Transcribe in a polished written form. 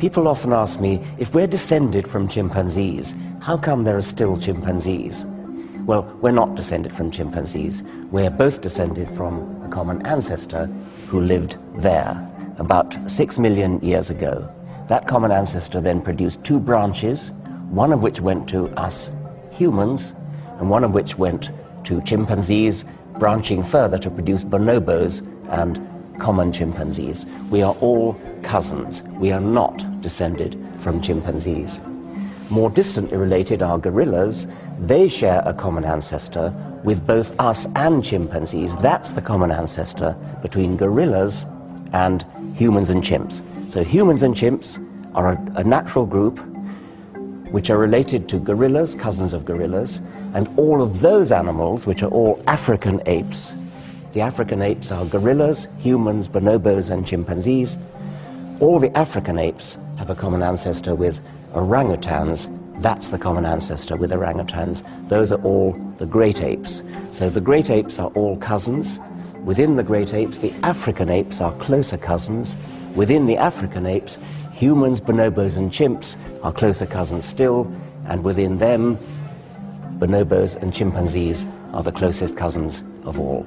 People often ask me, if we're descended from chimpanzees, how come there are still chimpanzees? Well, we're not descended from chimpanzees. We're both descended from a common ancestor who lived there about 6 million years ago. That common ancestor then produced two branches, one of which went to us humans, and one of which went to chimpanzees, branching further to produce bonobos and common chimpanzees. We are all cousins. We are not descended from chimpanzees. More distantly related are gorillas. They share a common ancestor with both us and chimpanzees. That's the common ancestor between gorillas and humans and chimps. So humans and chimps are a natural group which are related to gorillas, cousins of gorillas, and all of those animals, which are all African apes. The African apes are gorillas, humans, bonobos, and chimpanzees. All the African apes have a common ancestor with orangutans. That's the common ancestor with orangutans. Those are all the great apes. So the great apes are all cousins. Within the great apes, the African apes are closer cousins. Within the African apes, humans, bonobos, and chimps are closer cousins still, and within them, bonobos and chimpanzees are the closest cousins of all.